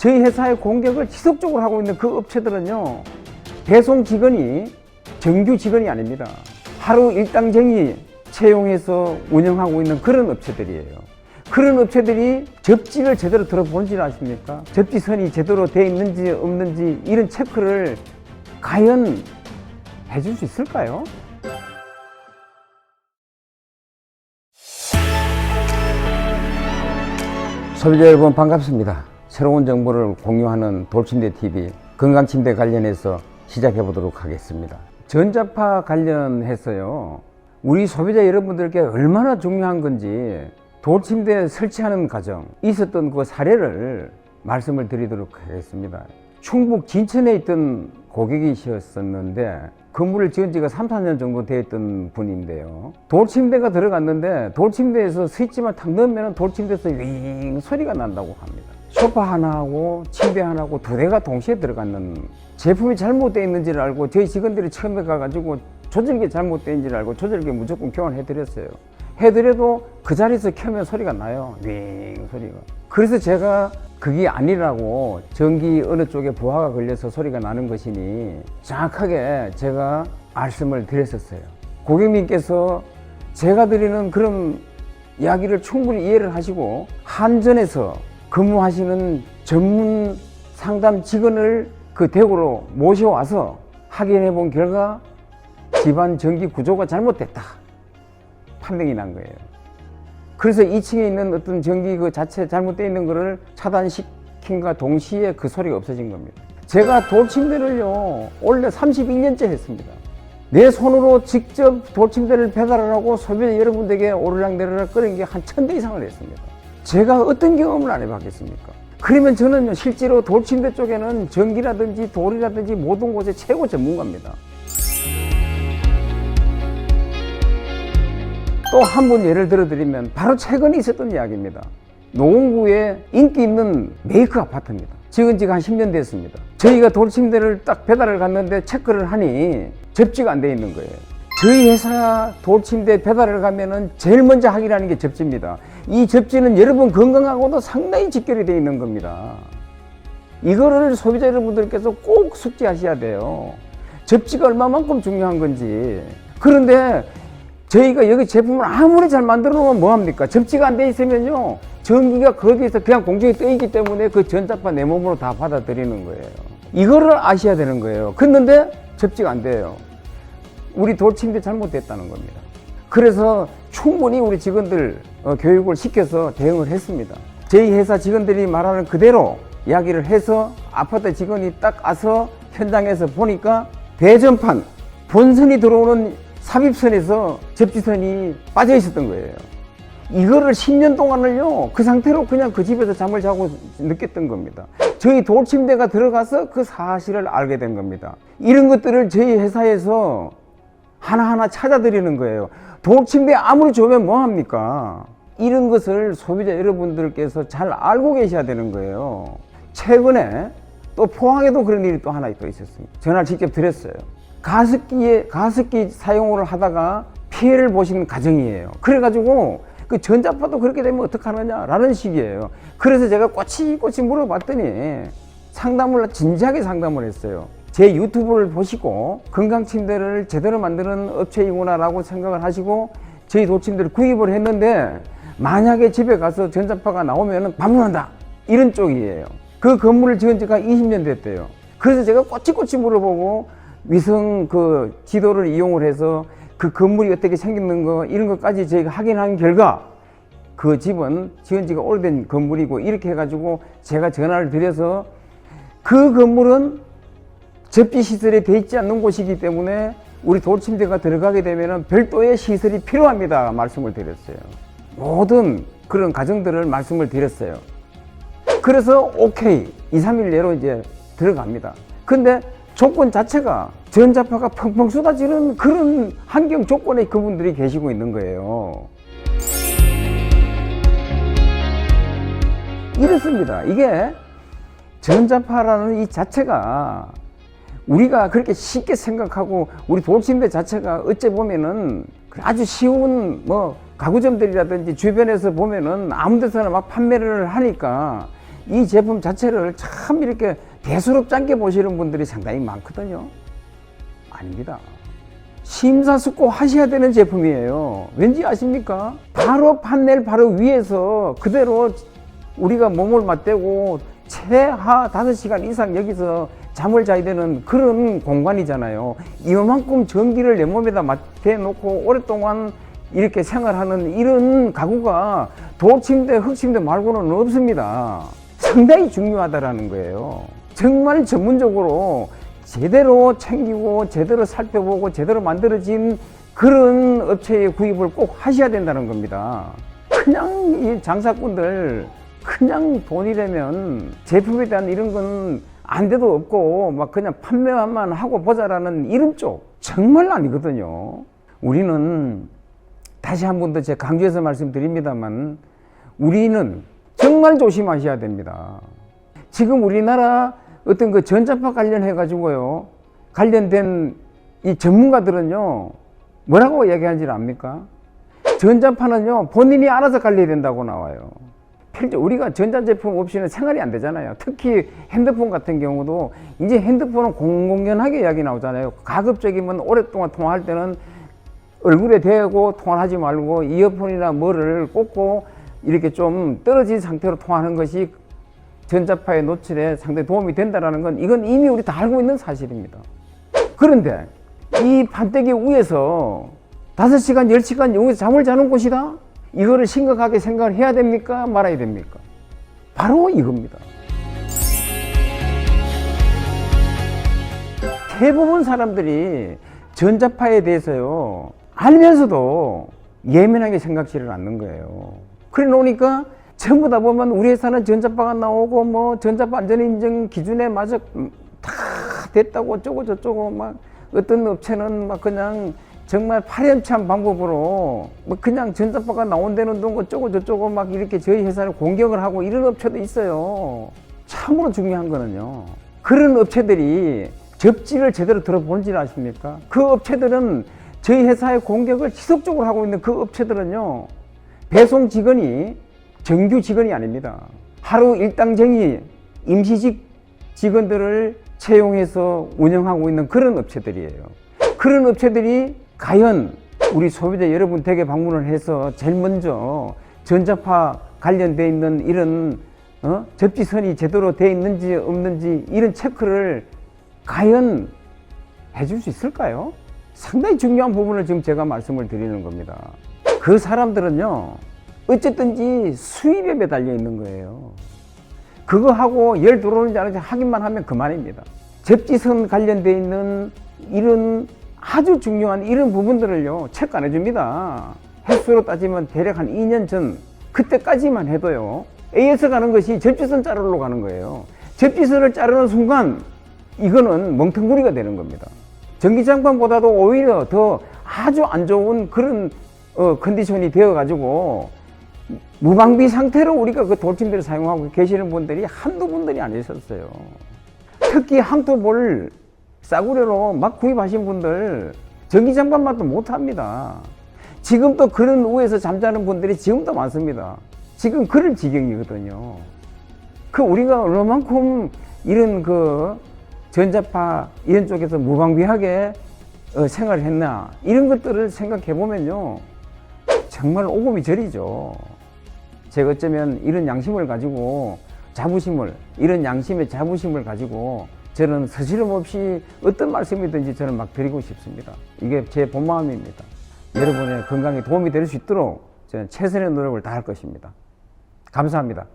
저희 회사의 공격을 지속적으로 하고 있는 그 업체들은요, 배송 직원이 정규 직원이 아닙니다. 하루 일당쟁이 채용해서 운영하고 있는 그런 업체들이에요. 그런 업체들이 접지를 제대로 들어보는지 아십니까? 접지선이 제대로 돼 있는지 없는지 이런 체크를 과연 해줄 수 있을까요? 소비자 여러분 반갑습니다. 새로운 정보를 공유하는 돌침대TV 건강침대 관련해서 시작해 보도록 하겠습니다. 전자파 관련해서요, 우리 소비자 여러분들께 얼마나 중요한 건지 돌침대 설치하는 과정 있었던 그 사례를 말씀을 드리도록 하겠습니다. 충북 진천에 있던 고객이셨었는데 건물을 지은 지가 3, 4년 정도 되었던 분인데요. 돌침대가 들어갔는데 돌침대에서 스위치만 탁 넣으면 돌침대에서 윙 소리가 난다고 합니다. 소파 하나하고 침대 하나하고 두 대가 동시에 들어갔는, 제품이 잘못되어 있는지를 알고 저희 직원들이 처음에 가가지고 조절기 잘못되어 있는지를 알고 조절기 무조건 교환해 드렸어요. 해드려도 그 자리에서 켜면 소리가 나요. 윙 소리가. 그래서 제가 그게 아니라고 전기 어느 쪽에 부하가 걸려서 소리가 나는 것이니 정확하게 제가 말씀을 드렸었어요. 고객님께서 제가 드리는 그런 이야기를 충분히 이해를 하시고 한전에서 근무하시는 전문 상담 직원을 그 대구로 모셔와서 확인해 본 결과 집안 전기 구조가 잘못됐다 판명이 난 거예요. 그래서 2층에 있는 어떤 전기 그 자체 잘못되어 있는 거를 차단시킨과 동시에 그 소리가 없어진 겁니다. 제가 돌침대를요 원래 32년째 했습니다. 내 손으로 직접 돌침대를 배달을 하고 소비자 여러분들에게 오르락내리락 끓인 게 한 1000대 이상을 했습니다. 제가 어떤 경험을 안 해봤겠습니까? 그러면 저는 실제로 돌침대 쪽에는 전기라든지 돌이라든지 모든 곳에 최고 전문가입니다. 또 한 번 예를 들어드리면 바로 최근에 있었던 이야기입니다. 노원구에 인기 있는 메이크 아파트입니다. 지은 지가 한 10년 됐습니다. 저희가 돌침대를 딱 배달을 갔는데 체크를 하니 접지가 안 돼 있는 거예요. 저희 회사 돌침대 배달을 가면은 제일 먼저 확인하는 게 접지입니다. 이 접지는 여러분 건강하고도 상당히 직결이 되어 있는 겁니다. 이거를 소비자 여러분들께서 꼭 숙지하셔야 돼요. 접지가 얼마만큼 중요한 건지. 그런데 저희가 여기 제품을 아무리 잘 만들어 놓으면 뭐합니까? 접지가 안 돼 있으면요, 전기가 거기에서 그냥 공중에 떠 있기 때문에 그 전자파 내 몸으로 다 받아들이는 거예요. 이거를 아셔야 되는 거예요. 그런데 접지가 안 돼요. 우리 돌침대 잘못됐다는 겁니다. 그래서 충분히 우리 직원들 교육을 시켜서 대응을 했습니다. 저희 회사 직원들이 말하는 그대로 이야기를 해서 아파트 직원이 딱 와서 현장에서 보니까 배전판 본선이 들어오는 삽입선에서 접지선이 빠져 있었던 거예요. 이거를 10년 동안을요 그 상태로 그냥 그 집에서 잠을 자고 느꼈던 겁니다. 저희 돌침대가 들어가서 그 사실을 알게 된 겁니다. 이런 것들을 저희 회사에서 하나하나 찾아드리는 거예요. 돌침대 아무리 좋으면 뭐합니까? 이런 것을 소비자 여러분들께서 잘 알고 계셔야 되는 거예요. 최근에 또 포항에도 그런 일이 또 하나 또 있었습니다. 전화를 직접 드렸어요. 가습기 사용을 하다가 피해를 보신 가정이에요. 그래가지고 그 전자파도 그렇게 되면 어떡하느냐 라는 식이에요. 그래서 제가 꼬치꼬치 물어봤더니 상담을 진지하게 상담을 했어요. 제 유튜브를 보시고 건강침대를 제대로 만드는 업체이구나 라고 생각을 하시고 저희 돌침대를 구입을 했는데 만약에 집에 가서 전자파가 나오면 반문한다 이런 쪽이에요. 그 건물을 지은 지가 20년 됐대요. 그래서 제가 꼬치꼬치 물어보고 위성 그 지도를 이용을 해서 그 건물이 어떻게 생겼는 거 이런 것까지 저희가 확인한 결과 그 집은 지은 지가 오래된 건물이고 이렇게 해가지고 제가 전화를 드려서 그 건물은 접지 시설이 되어 있지 않는 곳이기 때문에 우리 돌침대가 들어가게 되면 별도의 시설이 필요합니다 말씀을 드렸어요. 모든 그런 과정들을 말씀을 드렸어요. 그래서 오케이 2, 3일 내로 이제 들어갑니다. 근데 조건 자체가 전자파가 펑펑 쏟아지는 그런 환경 조건에 그분들이 계시고 있는 거예요. 이렇습니다. 이게 전자파라는 이 자체가 우리가 그렇게 쉽게 생각하고 우리 돌침대 자체가 어째 보면은 아주 쉬운 뭐 가구점들이라든지 주변에서 보면은 아무 데서나 막 판매를 하니까 이 제품 자체를 참 이렇게 대수롭지 않게 보시는 분들이 상당히 많거든요. 아닙니다. 심사숙고 하셔야 되는 제품이에요. 왠지 아십니까? 바로 판넬 바로 위에서 그대로 우리가 몸을 맞대고 최하 5시간 이상 여기서 잠을 자야 되는 그런 공간이잖아요. 이만큼 전기를 내 몸에다 맞대 놓고 오랫동안 이렇게 생활하는 이런 가구가 돌침대, 흙침대 말고는 없습니다. 상당히 중요하다라는 거예요. 정말 전문적으로 제대로 챙기고 제대로 살펴보고 제대로 만들어진 그런 업체의 구입을 꼭 하셔야 된다는 겁니다. 그냥 이 장사꾼들 그냥 돈이라면 제품에 대한 이런 건 안 돼도 없고 막 그냥 판매만 하고 보자라는 이런 쪽 정말 아니거든요. 우리는 다시 한 번 더 제가 강조해서 말씀드립니다만 우리는 정말 조심하셔야 됩니다. 지금 우리나라 어떤 그 전자파 관련해 가지고요 관련된 이 전문가들은요 뭐라고 얘기하는지 압니까? 전자파는요 본인이 알아서 관리해야 된다고 나와요. 우리가 전자제품 없이는 생활이 안 되잖아요. 특히 핸드폰 같은 경우도 이제 핸드폰은 공공연하게 이야기 나오잖아요. 가급적이면 오랫동안 통화할 때는 얼굴에 대고 통화하지 말고 이어폰이나 뭐를 꽂고 이렇게 좀 떨어진 상태로 통화하는 것이 전자파의 노출에 상당히 도움이 된다는 건 이건 이미 우리 다 알고 있는 사실입니다. 그런데 이 판때기 위에서 5시간, 10시간 여기서 잠을 자는 곳이다? 이거를 심각하게 생각을 해야 됩니까? 말아야 됩니까? 바로 이겁니다. 대부분 사람들이 전자파에 대해서요 알면서도 예민하게 생각지를 않는 거예요. 그래 놓으니까 전부 다 보면 우리 회사는 전자파가 나오고 뭐 전자파 안전인증 기준에 맞아 다 됐다고 어쩌고 저쩌고 막 어떤 업체는 막 그냥 정말 파렴치한 방법으로 뭐 그냥 전자파가 나온다는 동 어쩌고 저쩌고 막 이렇게 저희 회사를 공격을 하고 이런 업체도 있어요. 참으로 중요한 거는요 그런 업체들이 접지를 제대로 들어보는지 아십니까? 그 업체들은 저희 회사의 공격을 지속적으로 하고 있는 그 업체들은요 배송 직원이 정규 직원이 아닙니다. 하루 일당쟁이 임시직 직원들을 채용해서 운영하고 있는 그런 업체들이에요. 그런 업체들이 과연 우리 소비자 여러분 댁에 방문을 해서 제일 먼저 전자파 관련되어 있는 이런 접지선이 제대로 되어 있는지 없는지 이런 체크를 과연 해줄 수 있을까요? 상당히 중요한 부분을 지금 제가 말씀을 드리는 겁니다. 그 사람들은요 어쨌든지 수입에 매달려 있는 거예요. 그거 하고 열 들어오는지 안 오는지 확인만 하면 그만입니다. 접지선 관련되어 있는 이런 아주 중요한 이런 부분들을요 체크 안 해줍니다. 횟수로 따지면 대략 한 2년 전 그때까지만 해도요 AS 가는 것이 접지선 자르러 가는 거예요. 접지선을 자르는 순간 이거는 멍텅구리가 되는 겁니다. 전기장판보다도 오히려 더 아주 안 좋은 그런 컨디션이 되어 가지고 무방비 상태로 우리가 그 돌침대를 사용하고 계시는 분들이 한두 분들이 아니셨어요. 특히 한투볼 싸구려로 막 구입하신 분들 전기장판만도 못합니다. 지금도 그런 우에서 잠자는 분들이 지금도 많습니다. 지금 그럴 지경이거든요. 그 우리가 얼마만큼 이런 그 전자파 이런 쪽에서 무방비하게 생활을 했나 이런 것들을 생각해 보면요 정말 오금이 저리죠. 제가 어쩌면 이런 양심을 가지고 이런 양심의 자부심을 가지고 저는 서스럼 없이 어떤 말씀이든지 저는 막 드리고 싶습니다. 이게 제 본 마음입니다. 여러분의 건강에 도움이 될 수 있도록 저는 최선의 노력을 다할 것입니다. 감사합니다.